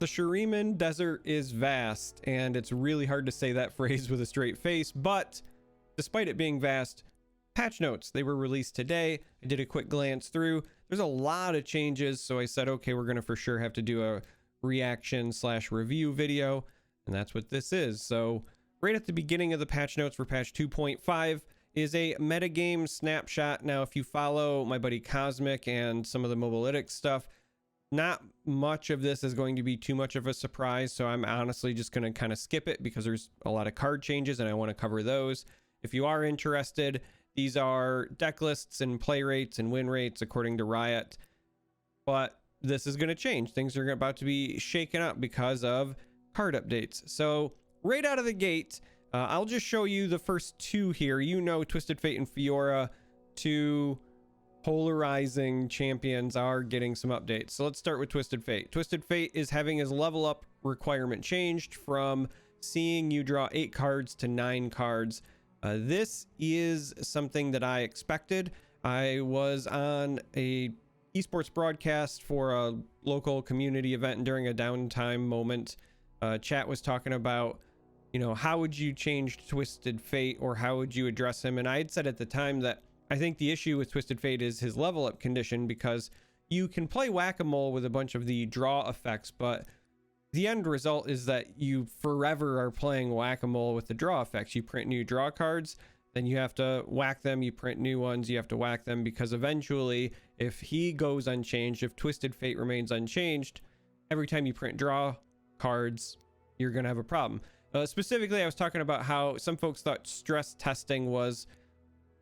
The Shuriman desert is vast, and it's really hard to say that phrase with a straight face, but despite it being vast, patch notes, they were released today. I did a quick glance through. There's a lot of changes, so I said, okay, we're gonna for sure have to do a reaction / review video, and that's what this is. So right at the beginning of the patch notes for patch 2.5 is a metagame snapshot. Now, if you follow my buddy Cosmic and some of the mobalytics stuff, not much of this is going to be too much of a surprise, so I'm honestly just going to kind of skip it because there's a lot of card changes and I want to cover those. If you are interested, these are deck lists and play rates and win rates according to Riot, but this is going to change. Things are about to be shaken up because of card updates. So right out of the gate, I'll just show you the first two here. You know, Twisted Fate and Fiora, two polarizing champions, are getting some updates. So let's start with Twisted Fate. Twisted Fate is having his level up requirement changed from seeing you draw 8 cards to 9 cards. This is something that I expected. I was on a esports broadcast for a local community event, and during a downtime moment, chat was talking about, you know, how would you change Twisted Fate, or how would you address him? And I had said at the time that I think the issue with Twisted Fate is his level up condition, because you can play whack-a-mole with a bunch of the draw effects, but the end result is that you forever are playing whack-a-mole with the draw effects. You print new draw cards, then you have to whack them, you print new ones, you have to whack them, because eventually, if he goes unchanged, if Twisted Fate remains unchanged, every time you print draw cards, you're going to have a problem. Specifically, I was talking about how some folks thought stress testing was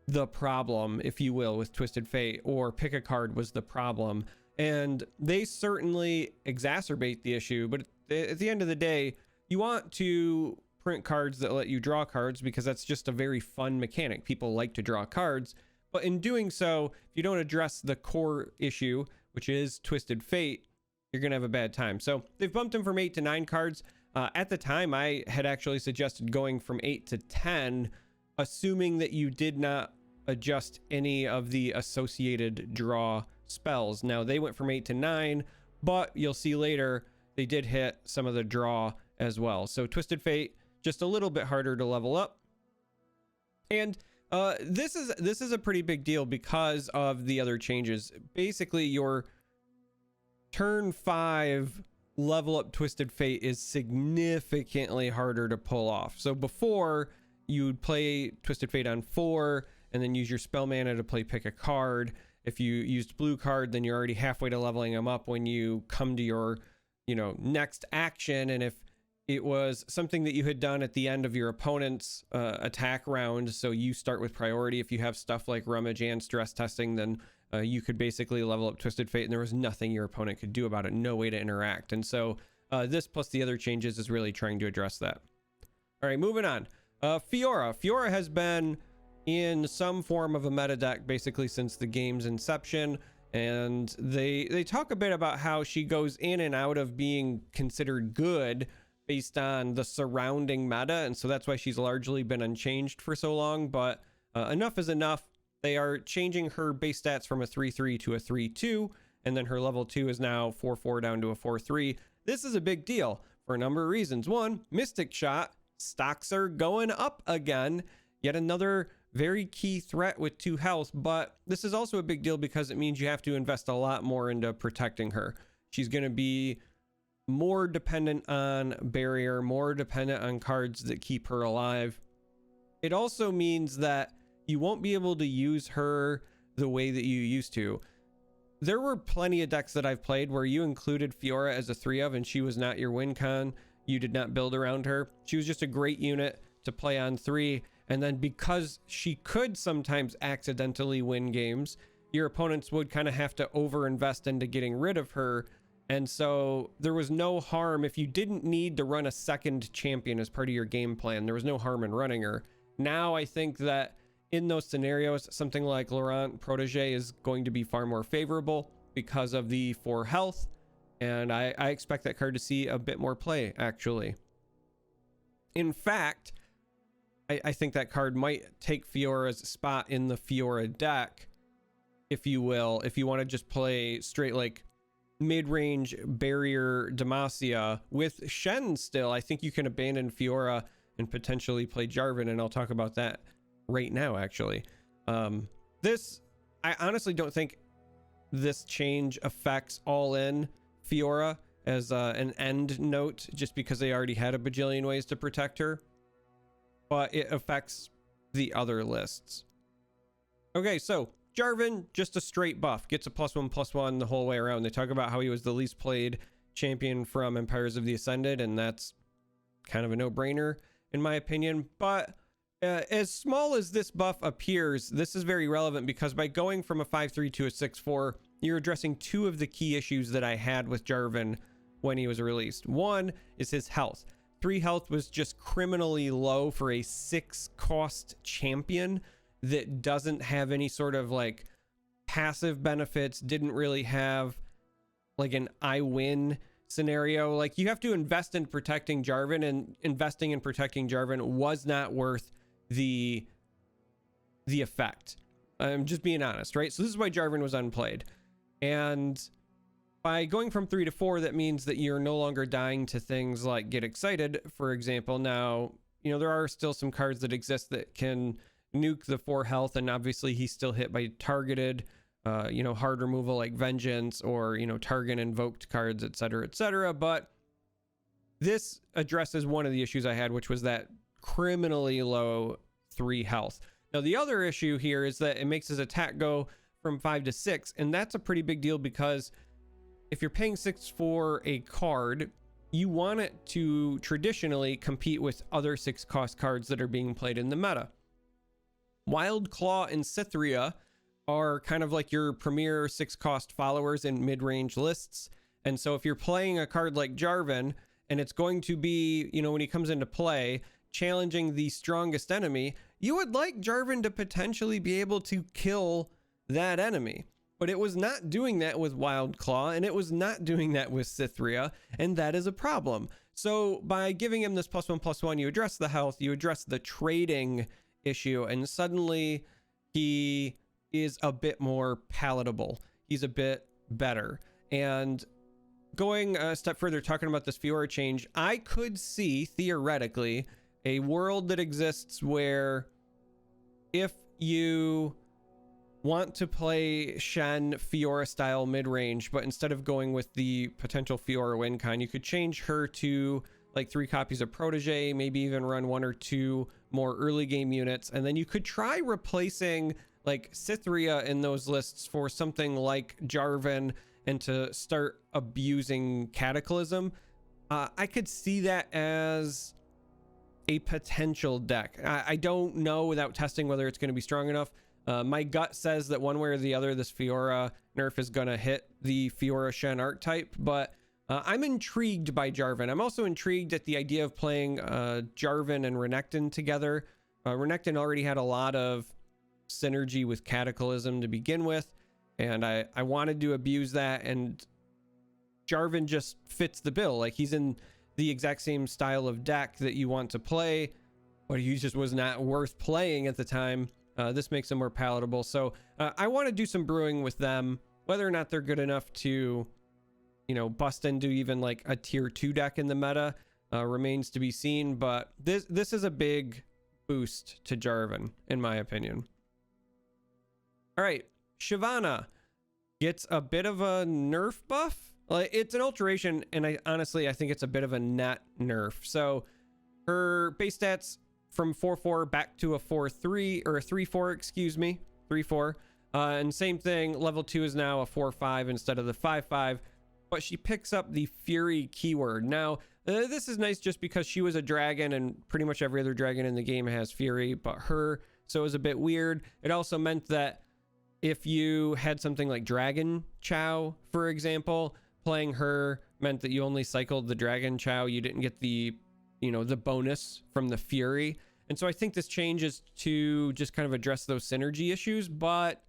the problem, if you will, with Twisted Fate, or pick a card was the problem. And they certainly exacerbate the issue, but at the end of the day, you want to print cards that let you draw cards, because that's just a very fun mechanic. People like to draw cards, but in doing so, if you don't address the core issue, which is Twisted Fate, you're gonna have a bad time. So they've bumped him from 8 to 9 cards. At the time, I had actually suggested going from 8 to 10, assuming that you did not adjust any of the associated draw spells. Now, they went from 8 to 9, but you'll see later they did hit some of the draw as well. So Twisted Fate, just a little bit harder to level up. And this is a pretty big deal because of the other changes. Basically, your turn 5 level up Twisted Fate is significantly harder to pull off. So before, you'd play Twisted Fate on 4 and then use your spell mana to play pick a card. If you used blue card, then you're already halfway to leveling them up when you come to your, you know, next action. And if it was something that you had done at the end of your opponent's attack round, so you start with priority, if you have stuff like rummage and stress testing, then you could basically level up Twisted Fate and there was nothing your opponent could do about it, no way to interact. And so this plus the other changes is really trying to address that. All right, moving on. Fiora has been in some form of a meta deck basically since the game's inception, and they talk a bit about how she goes in and out of being considered good based on the surrounding meta, and so that's why she's largely been unchanged for so long. But enough is enough. They are changing her base stats from a 3-3 to a 3-2, and then her level 2 is now 4-4 down to a 4-3. This is a big deal for a number of reasons. One, Mystic Shot stocks are going up again, yet another very key threat with 2 health. But this is also a big deal because it means you have to invest a lot more into protecting her. She's going to be more dependent on barrier, more dependent on cards that keep her alive. It also means that you won't be able to use her the way that you used to. There were plenty of decks that I've played where you included Fiora as a 3 of, and she was not your win con. You did not build around her. She was just a great unit to play on 3. And then because she could sometimes accidentally win games, your opponents would kind of have to overinvest into getting rid of her. And so there was no harm if you didn't need to run a second champion as part of your game plan. There was no harm in running her. Now I think that in those scenarios, something like Laurent Protégé is going to be far more favorable because of the 4 health. And I expect that card to see a bit more play, actually. In fact, I think that card might take Fiora's spot in the Fiora deck, if you will, if you want to just play straight like mid-range barrier Demacia. With Shen still, I think you can abandon Fiora and potentially play Jarvan, and I'll talk about that right now, actually. I honestly don't think this change affects all-in Fiora as an end note, just because they already had a bajillion ways to protect her, but it affects the other lists. Okay, so Jarvan, just a straight buff, gets a +1/+1 the whole way around. They talk about how he was the least played champion from Empires of the Ascended, and that's kind of a no-brainer in my opinion. But as small as this buff appears, this is very relevant because by going from a 5-3 to a 6-4, you're addressing two of the key issues that I had with Jarvan when he was released. One is his health. 3 health was just criminally low for a 6 cost champion that doesn't have any sort of like passive benefits, didn't really have like an I win scenario. Like, you have to invest in protecting Jarvan, and investing in protecting Jarvan was not worth the effect. I'm just being honest, right? So this is why Jarvan was unplayed. And by going from 3 to 4, that means that you're no longer dying to things like Get Excited, for example. Now, you know, there are still some cards that exist that can nuke the 4 health, and obviously he's still hit by targeted, you know, hard removal like Vengeance, or, you know, target invoked cards, etc., etc. But this addresses one of the issues I had, which was that criminally low 3 health. Now, the other issue here is that it makes his attack go from 5 to 6, and that's a pretty big deal because if you're paying 6 for a card, you want it to traditionally compete with other 6 cost cards that are being played in the meta. Wild Claw and Cythria are kind of like your premier 6 cost followers in mid-range lists. And so if you're playing a card like Jarvan, and it's going to be, you know, when he comes into play, challenging the strongest enemy, you would like Jarvan to potentially be able to kill that enemy. But it was not doing that with Wild Claw, and it was not doing that with Cythria, and that is a problem. So by giving him this +1/+1, you address the health, you address the trading issue, and suddenly he is a bit more palatable. He's a bit better. And going a step further, talking about this Fiora change, I could see theoretically a world that exists where if you want to play Shen Fiora style mid-range, but instead of going with the potential Fiora win con, you could change her to like 3 copies of Protege, maybe even run 1 or 2 more early game units, and then you could try replacing like Cythria in those lists for something like Jarvan, and to start abusing Cataclysm. I could see that as a potential deck. I don't know without testing whether it's going to be strong enough. My gut says that one way or the other, this Fiora nerf is going to hit the Fiora Shen archetype, but I'm intrigued by Jarvan. I'm also intrigued at the idea of playing Jarvan and Renekton together. Renekton already had a lot of synergy with Cataclysm to begin with, and I wanted to abuse that, and Jarvan just fits the bill. Like, he's in the exact same style of deck that you want to play, but he just was not worth playing at the time. This makes them more palatable. So I want to do some brewing with them. Whether or not they're good enough to, you know, bust into even like a tier 2 deck in the meta remains to be seen. But this is a big boost to Jarvan, in my opinion. All right, Shyvana gets a bit of a nerf buff. Like, it's an alteration, and I think it's a bit of a net nerf. So her base stats from 4-4 back to a 4-3, or a 3-4, excuse me, 3-4. And same thing, level 2 is now a 4-5 instead of the 5-5, but she picks up the Fury keyword. Now, this is nice just because she was a dragon, and pretty much every other dragon in the game has Fury, but her, so it was a bit weird. It also meant that if you had something like Dragon Chow, for example, playing her meant that you only cycled the Dragon Chow, you didn't get the, you know, the bonus from the Fury. And so I think this changes to just kind of address those synergy issues, but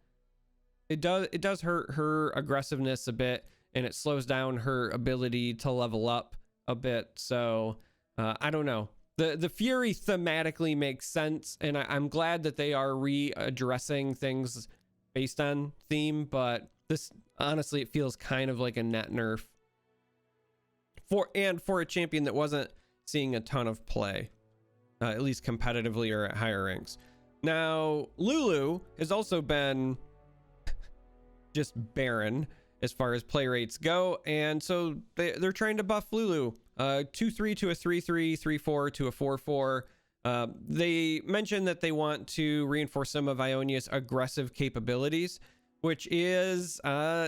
it does hurt her aggressiveness a bit, and it slows down her ability to level up a bit. So I don't know. The Fury thematically makes sense, and I'm glad that they are readdressing things based on theme, but this, honestly, it feels kind of like a net nerf for a champion that wasn't seeing a ton of play, at least competitively or at higher ranks. Now, Lulu has also been just barren as far as play rates go, and so they're trying to buff Lulu. 2-3 to a 3-3, 3-4 to a 4-4. They mentioned that they want to reinforce some of Ionia's aggressive capabilities, which is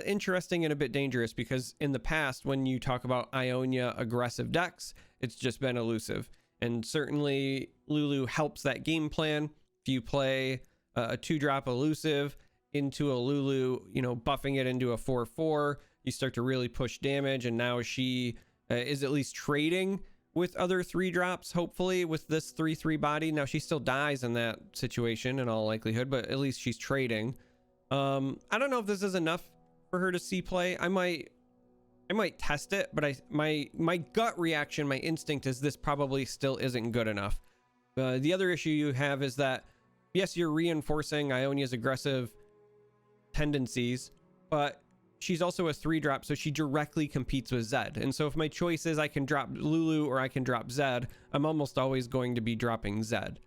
interesting and a bit dangerous, because in the past, when you talk about Ionia aggressive decks, it's just been elusive. And certainly Lulu helps that game plan. If you play a 2-drop elusive into a Lulu, you know, buffing it into a 4-4, you start to really push damage. And now she is at least trading with other 3-drops, hopefully, with this 3-3 body. Now she still dies in that situation in all likelihood, but at least she's trading. I don't know if this is enough for her to see play. I might test it, but my gut reaction, my instinct is this probably still isn't good enough. The other issue you have is that, yes, you're reinforcing Ionia's aggressive tendencies, but she's also a 3-drop, so she directly competes with Zed. And so if my choice is I can drop Lulu or I can drop Zed, I'm almost always going to be dropping Zed.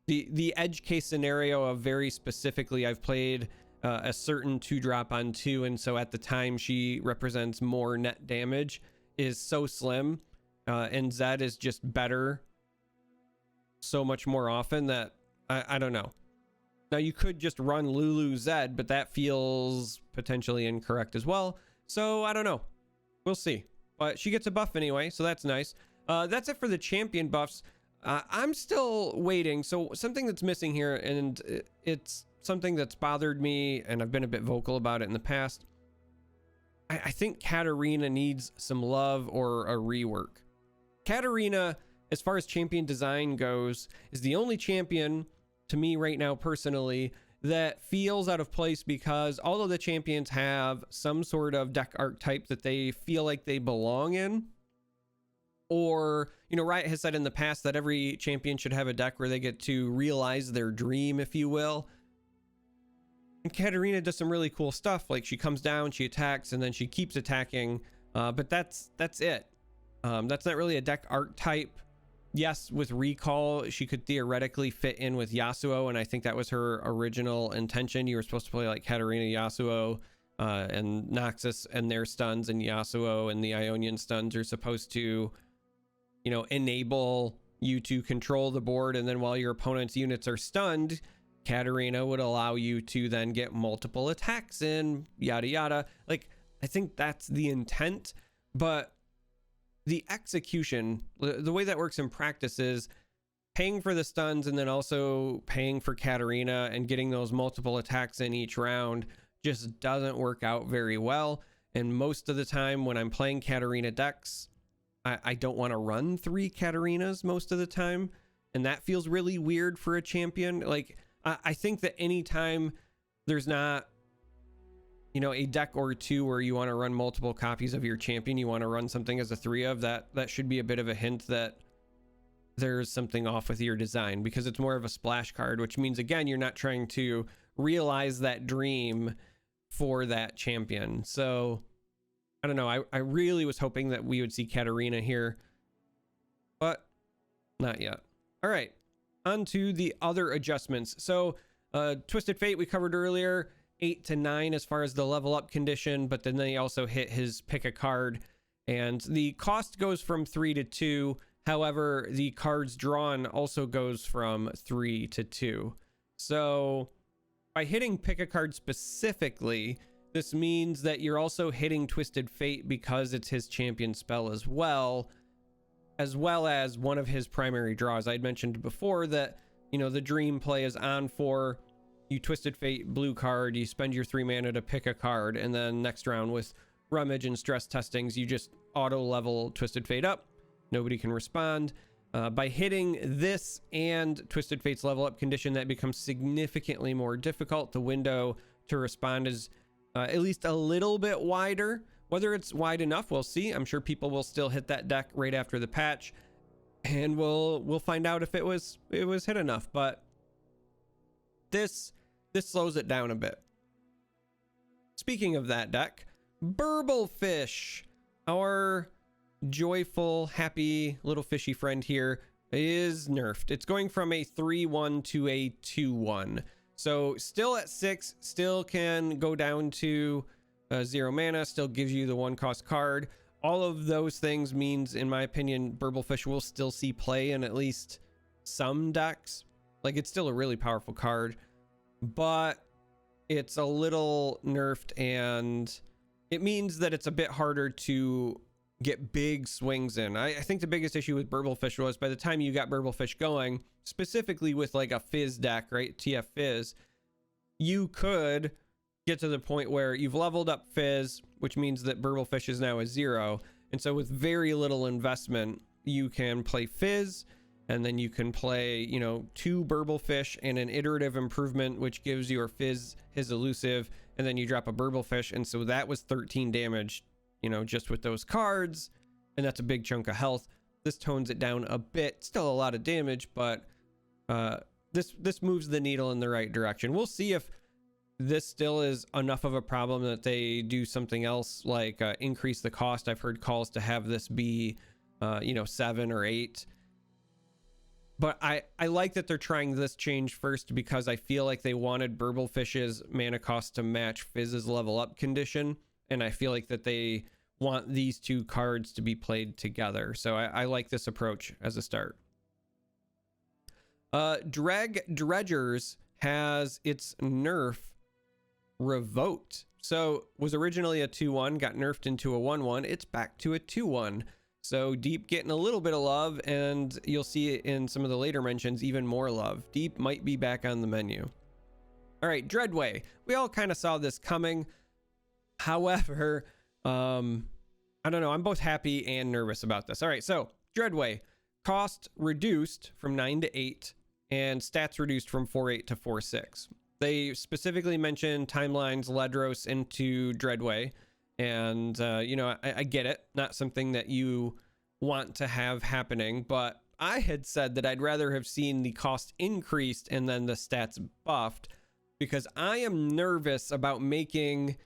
The edge case scenario of very specifically, I've played a certain 2-drop on 2, and so at the time she represents more net damage, is so slim, and Zed is just better so much more often that I don't know. Now you could just run Lulu Zed, but that feels potentially incorrect as well. So I don't know. We'll see. But she gets a buff anyway, so that's nice. That's it for the champion buffs. I'm still waiting. So something that's missing here, and it's something that's bothered me, and I've been a bit vocal about it in the past. I think Katarina needs some love or a rework. Katarina, as far as champion design goes, is the only champion to me right now personally that feels out of place, because all of the champions have some sort of deck archetype that they feel like they belong in. Or, you know, Riot has said in the past that every champion should have a deck where they get to realize their dream, if you will. And Katarina does some really cool stuff, like she comes down, she attacks, and then she keeps attacking, but that's it. That's not really a deck archetype. Yes, with recall, she could theoretically fit in with Yasuo, and I think that was her original intention. You were supposed to play like Katarina, Yasuo, and Noxus and their stuns, and Yasuo and the Ionian stuns are supposed to, you know, enable you to control the board, and then while your opponent's units are stunned, Katarina would allow you to then get multiple attacks in, yada yada. Like, I think that's the intent, but the execution, the way that works in practice is paying for the stuns and then also paying for Katarina and getting those multiple attacks in each round just doesn't work out very well. And most of the time when I'm playing Katarina decks, I don't want to run 3 Katarinas most of the time. And that feels really weird for a champion. Like, I think that anytime there's not, you know, a deck or 2 where you want to run multiple copies of your champion, you want to run something as a 3 of that should be a bit of a hint that there's something off with your design, because it's more of a splash card, which means, again, you're not trying to realize that dream for that champion. So I don't know. I really was hoping that we would see Katarina here, but not yet. All right, on to the other adjustments. So Twisted Fate we covered earlier, 8 to 9 as far as the level up condition, but then they also hit his pick a card, and the cost goes from 3 to 2. However, the cards drawn also goes from 3 to 2. So by hitting pick a card specifically, this means that you're also hitting Twisted Fate because it's his champion spell as well as one of his primary draws. I'd mentioned before that, you know, the dream play is on for you Twisted Fate blue card, you spend your 3 mana to pick a card, and then next round with Rummage and Stress Testings, you just auto level Twisted Fate up. Nobody can respond. By hitting this and Twisted Fate's level up condition, that becomes significantly more difficult. The window to respond is at least a little bit wider. Whether it's wide enough, we'll see. I'm sure people will still hit that deck right after the patch, and we'll find out if it was hit enough. But this slows it down a bit. Speaking of that deck, Burble Fish, our joyful, happy little fishy friend here, is nerfed. It's going from a 3-1 to a 2-1. So still at 6, still can go down to 0 mana, still gives you the 1 cost card. All of those things means, in my opinion, Burble Fish will still see play in at least some decks. Like, it's still a really powerful card, but it's a little nerfed, and it means that it's a bit harder to get big swings in. I think the biggest issue with Burble Fish was by the time you got Burble Fish going, specifically with like a Fizz deck, right? TF Fizz, you could get to the point where you've leveled up Fizz, which means that Burble Fish is now a 0. And so with very little investment, you can play Fizz, and then you can play, you know, 2 Burble Fish and an iterative improvement, which gives your Fizz his elusive, and then you drop a Burble Fish. And so that was 13 damage, you know, just with those cards, and that's a big chunk of health. This tones it down a bit, still a lot of damage, but this moves the needle in the right direction. We'll see if this still is enough of a problem that they do something else, like increase the cost. I've heard calls to have this be, you know, 7 or 8. But I like that they're trying this change first, because I feel like they wanted Burble Fish's mana cost to match Fizz's level up condition. And I feel like that they want these 2 cards to be played together. So I like this approach as a start. Dredgers has its nerf revoked. So was originally a 2-1, got nerfed into a 1-1. It's back to a 2-1. So Deep getting a little bit of love, and you'll see it in some of the later mentions, even more love. Deep might be back on the menu. All right, Dreadway. We all kind of saw this coming. However, I don't know. I'm both happy and nervous about this. All right, so Dreadway. Cost reduced from 9 to 8, and stats reduced from 4.8 to 4.6. They specifically mentioned timelines Ledros into Dreadway. And, you know, I get it. Not something that you want to have happening, but I had said that I'd rather have seen the cost increased and then the stats buffed, because I am nervous about making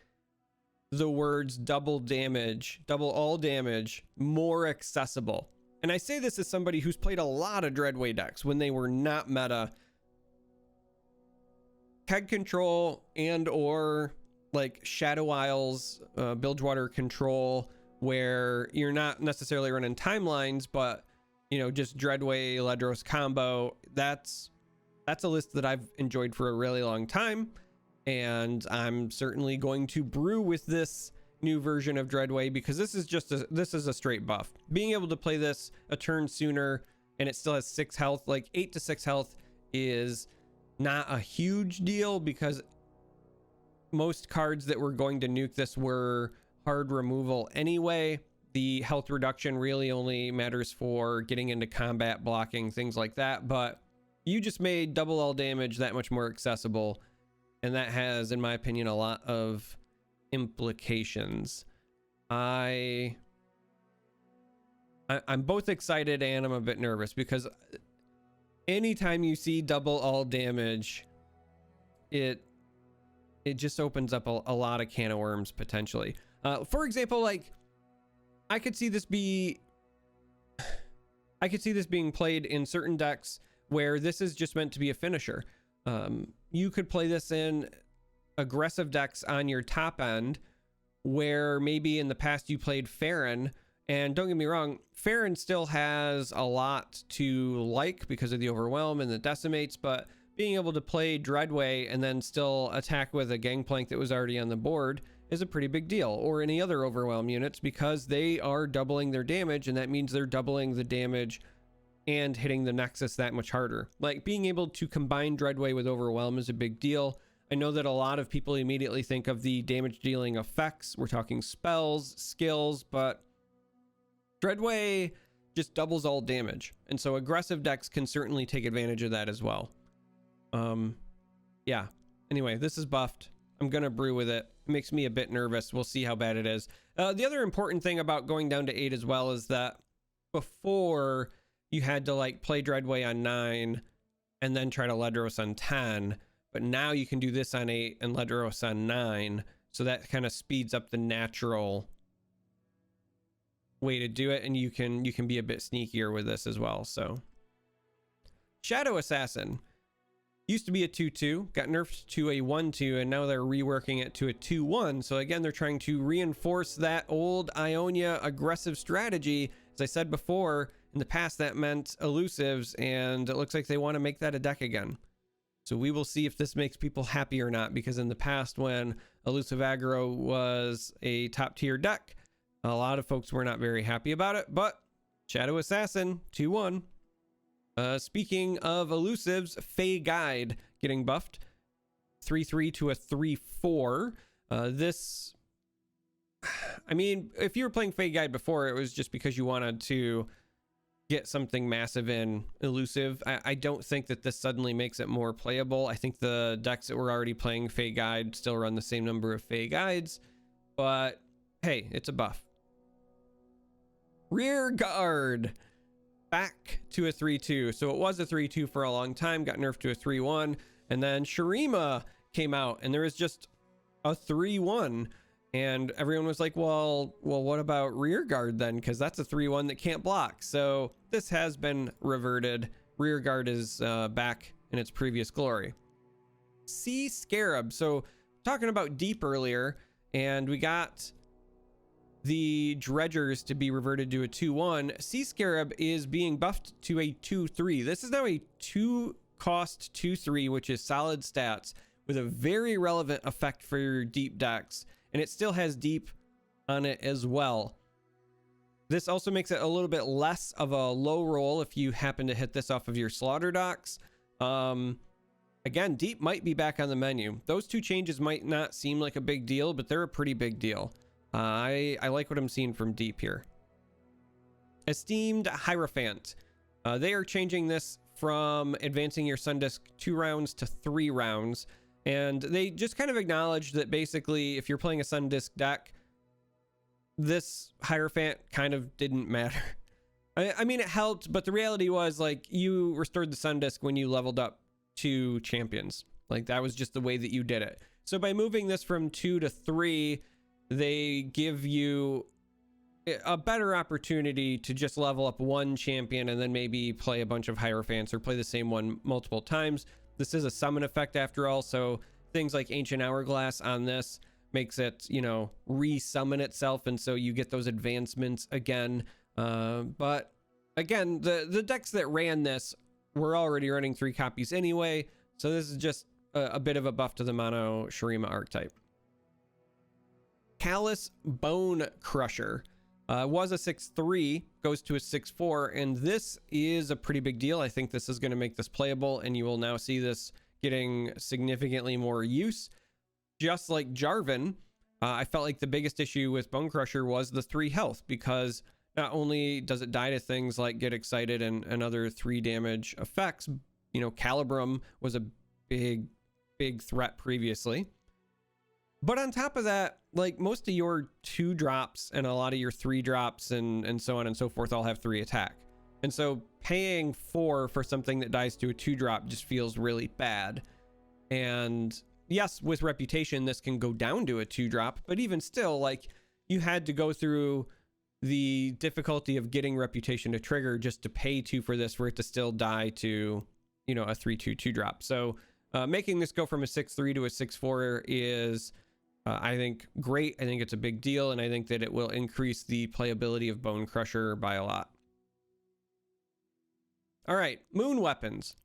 the words double damage, double all damage, more accessible. And I say this as somebody who's played a lot of Dreadway decks when they were not meta. Keg control and or like Shadow Isles, Bilgewater control, where you're not necessarily running timelines, but, you know, just Dreadway, Ledros combo. That's a list that I've enjoyed for a really long time, and I'm certainly going to brew with this new version of Dreadway, because this is a straight buff. Being able to play this a turn sooner, and it still has 6 health, like 8 to 6 health, is not a huge deal, because most cards that were going to nuke this were hard removal anyway. The health reduction really only matters for getting into combat, blocking, things like that. But you just made double all damage that much more accessible, and that has, in my opinion, a lot of implications. I'm both excited and I'm a bit nervous, because anytime you see double all damage, it just opens up a lot of can of worms potentially. For example, like I could see this being played in certain decks where this is just meant to be a finisher. You could play this in aggressive decks on your top end, where maybe in the past you played Farron, and don't get me wrong, Farron still has a lot to like because of the overwhelm and the decimates, but being able to play Dreadway and then still attack with a Gangplank that was already on the board is a pretty big deal. Or any other overwhelm units, because they are doubling their damage, and that means they're doubling the damage and hitting the Nexus that much harder. Like, being able to combine Dreadway with overwhelm is a big deal. I know that a lot of people immediately think of the damage dealing effects. We're talking spells, skills, but Dreadway just doubles all damage. And so aggressive decks can certainly take advantage of that as well. Yeah, anyway, this is buffed. I'm gonna brew with it. It makes me a bit nervous. We'll see how bad it is. The other important thing about going down to 8 as well is that before you had to like play Dreadway on 9 and then try to Ledros on 10, but now you can do this on 8 and Ledros on 9, So that kind of speeds up the natural way to do it, and you can be a bit sneakier with this as well. So Shadow Assassin used to be a 2/2, got nerfed to a 1/2, and now they're reworking it to a 2/1. So again, they're trying to reinforce that old Ionia aggressive strategy. As I said before, in the past that meant elusives, and it looks like they want to make that a deck again. So we will see if this makes people happy or not, because in the past when elusive aggro was a top tier deck, a lot of folks were not very happy about it. But Shadow Assassin 2/1. Speaking of elusives, Fey Guide getting buffed 3/3 to a 3/4. This, I mean, if you were playing Fey Guide before, it was just because you wanted to get something massive in elusive. I don't think that this suddenly makes it more playable. I think the decks that were already playing Fey Guide still run the same number of Fey Guides, but hey, it's a buff. Rear Guard back to a 3/2. So it was a 3/2 for a long time, got nerfed to a 3/1, and then Shuriman came out and there was just a 3/1, and everyone was like, well, what about Rear Guard then, because that's a 3/1 that can't block. So this has been reverted. Rear Guard is back in its previous glory. Sea Scarab. So talking about deep earlier, and we got the Dredgers to be reverted to a 2/1. Sea Scarab is being buffed to a 2/3. This is now a 2-cost 2/3, which is solid stats with a very relevant effect for your deep decks, and it still has deep on it as well. This also makes it a little bit less of a low roll if you happen to hit this off of your slaughter docks. Again, deep might be back on the menu. Those two changes might not seem like a big deal, but they're a pretty big deal. I like what I'm seeing from deep here. Esteemed Hierophant. They are changing this from advancing your Sun Disk 2 rounds to 3 rounds. And they just kind of acknowledged that basically if you're playing a Sun Disk deck, this Hierophant kind of didn't matter. I mean, it helped, but the reality was, like, you restored the Sun Disk when you leveled up 2 champions. Like, that was just the way that you did it. So by moving this from 2 to 3, they give you a better opportunity to just level up 1 champion and then maybe play a bunch of Hierophants or play the same one multiple times. This is a summon effect after all, so things like Ancient Hourglass on this makes it, you know, re-summon itself, and so you get those advancements again. But again, the decks that ran this were already running 3 copies anyway, so this is just a bit of a buff to the mono Shuriman archetype. Callous Bone Crusher was a 6/3, goes to a 6/4, and this is a pretty big deal. I think this is going to make this playable, and you will now see this getting significantly more use. Just like Jarvan, I felt like the biggest issue with Bone Crusher was the 3 health, because not only does it die to things like Get Excited and other 3 damage effects, you know, Calibrum was a big threat previously. But on top of that, like, most of your 2 drops and a lot of your 3 drops and so on and so forth all have 3 attack. And so paying 4 for something that dies to a 2 drop just feels really bad. And yes, with Reputation, this can go down to a 2 drop, but even still, like, you had to go through the difficulty of getting Reputation to trigger just to pay 2 for this, for it to still die to, you know, a 3/2 2 drop. So making this go from a 6/3 to a 6/4 is, I think, great. I think it's a big deal, and I think that it will increase the playability of Bone Crusher by a lot. All right, Moon Weapons.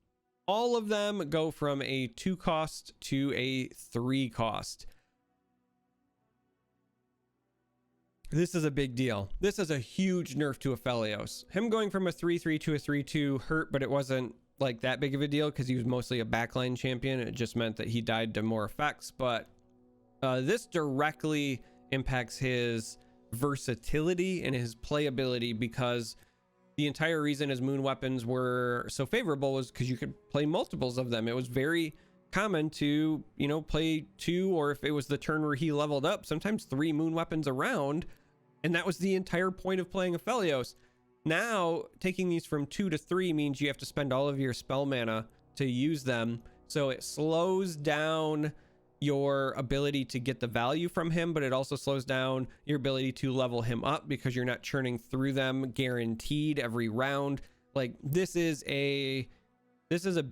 All of them go from a 2-cost to a 3-cost. This is a big deal. This is a huge nerf to Aphelios. Him going from a 3/3 to a 3/2 hurt, but it wasn't like that big of a deal because he was mostly a backline champion. It just meant that he died to more effects, but this directly impacts his versatility and his playability, because the entire reason his moon weapons were so favorable was because you could play multiples of them. It was very common to, you know, play 2, or if it was the turn where he leveled up, sometimes 3 moon weapons around, and that was the entire point of playing Aphelios. Now taking these from 2 to 3 means you have to spend all of your spell mana to use them, so it slows down your ability to get the value from him, but it also slows down your ability to level him up because you're not churning through them guaranteed every round. Like, this is a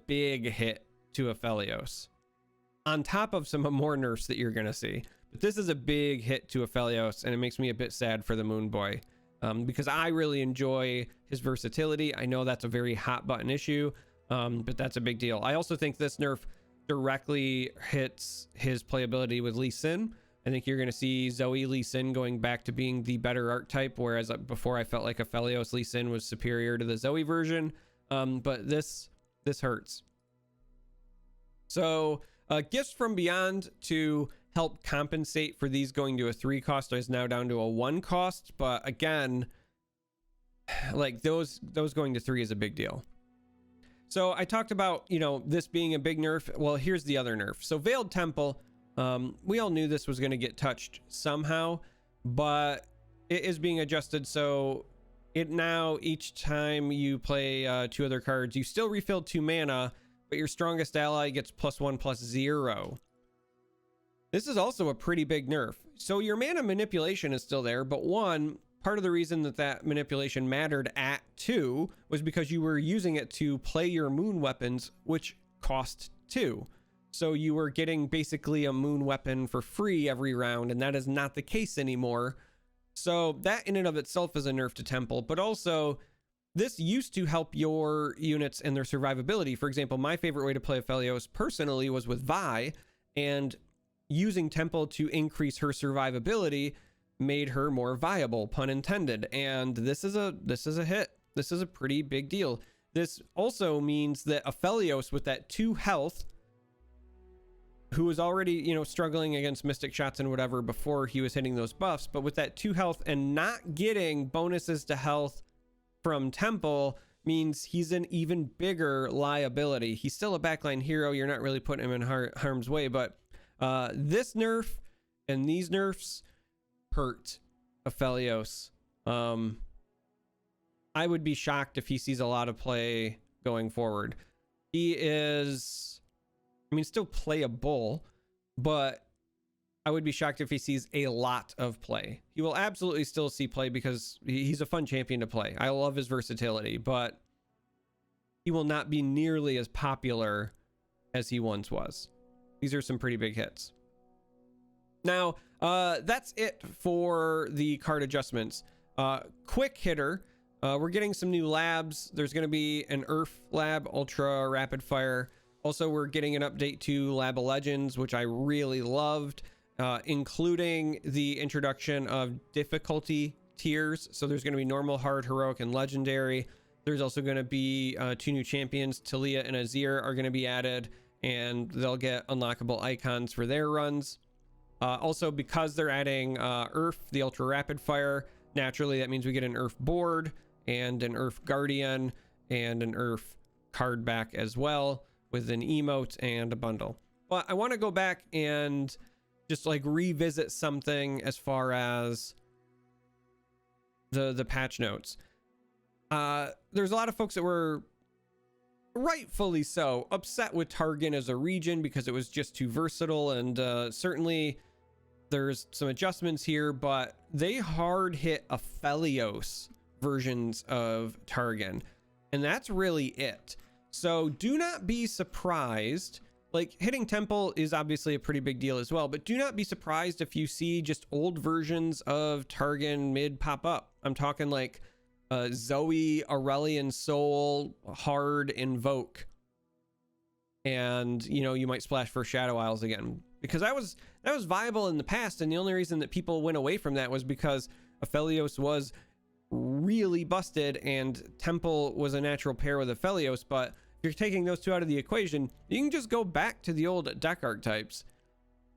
big hit to Aphelios, on top of some more nerfs that you're gonna see. But this is a big hit to Aphelios, and it makes me a bit sad for the Moon Boy, because I really enjoy his versatility. I know that's a very hot button issue, but that's a big deal. I also think this nerf directly hits his playability with Lee Sin. I think you're going to see Zoe Lee Sin going back to being the better archetype, whereas before I felt like Aphelios Lee Sin was superior to the Zoe version. But this hurts. So Gifts from Beyond to help compensate for these going to a 3 cost is now down to a 1 cost. But again, like those going to 3 is a big deal. So I talked about, you know, this being a big nerf. Well, here's the other nerf. So Veiled Temple, we all knew this was going to get touched somehow, but it is being adjusted. So it now, each time you play 2 other cards, you still refill 2 mana, but your strongest ally gets +1/+0. This is also a pretty big nerf. So your mana manipulation is still there, but part of the reason that manipulation mattered at 2 was because you were using it to play your moon weapons, which cost 2. So you were getting basically a moon weapon for free every round, and that is not the case anymore. So that in and of itself is a nerf to Temple, but also this used to help your units and their survivability. For example, my favorite way to play Aphelios personally was with Vi, and using Temple to increase her survivability made her more viable, pun intended. And this is a hit. This is a pretty big deal. This also means that Aphelios with that 2 health, who was already, you know, struggling against mystic shots and whatever before he was hitting those buffs, but with that 2 health and not getting bonuses to health from Temple means he's an even bigger liability. He's still a backline hero. You're not really putting him in harm's way, but this nerf and these nerfs hurt Aphelios. I would be shocked if he sees a lot of play going forward. He is, I mean, still playable, but I would be shocked if he sees a lot of play. He will absolutely still see play because he's a fun champion to play. I love his versatility, but he will not be nearly as popular as he once was. These are some pretty big hits. Now, that's it for the card adjustments. Quick hitter, we're getting some new labs. There's going to be an Earth lab, ultra rapid fire. Also, we're getting an update to Lab of Legends, which I really loved, including the introduction of difficulty tiers. So there's going to be normal, hard, heroic, and legendary. There's also going to be 2 new champions. Talia and Azir are going to be added, and they'll get unlockable icons for their runs. Also, because they're adding Earth, the ultra rapid fire, naturally that means we get an Earth board and an Earth guardian and an Earth card back as well, with an emote and a bundle. But I want to go back and just like revisit something as far as the patch notes. There's a lot of folks that were, rightfully so, upset with Targon as a region because it was just too versatile, and certainly there's some adjustments here, but they hard hit Aphelios versions of Targon, and that's really it. So do not be surprised. Like, hitting Temple is obviously a pretty big deal as well, but do not be surprised if you see just old versions of Targon mid pop up. I'm talking like Zoe, Aurelian Soul, Hard, Invoke. And, you know, you might splash for Shadow Isles again. Because that was viable in the past, and the only reason that people went away from that was because Aphelios was really busted and Temple was a natural pair with Aphelios. But if you're taking those 2 out of the equation, you can just go back to the old deck archetypes.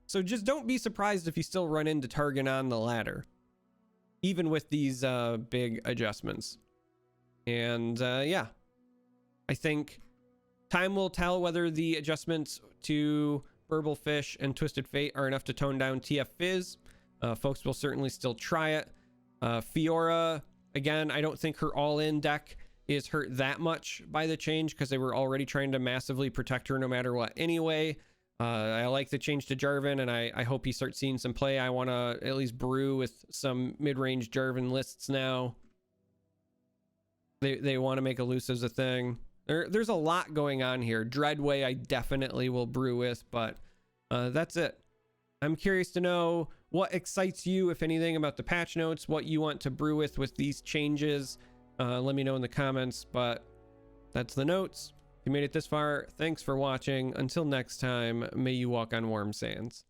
So just don't be surprised if you still run into Targon on the ladder, even with these big adjustments. And yeah, I think time will tell whether the adjustments to Burble Fish and Twisted Fate are enough to tone down TF Fizz. Folks will certainly still try it. Fiora, again, I don't think her all-in deck is hurt that much by the change because they were already trying to massively protect her no matter what anyway. I like the change to Jarvan, and I hope he starts seeing some play. I want to at least brew with some mid-range Jarvan lists now. They want to make elusives a thing. There's a lot going on here. Dreadway I definitely will brew with, but that's it. I'm curious to know what excites you, if anything, about the patch notes, what you want to brew with these changes. Let me know in the comments, but that's the notes. If you made it this far, thanks for watching. Until next time, may you walk on warm sands.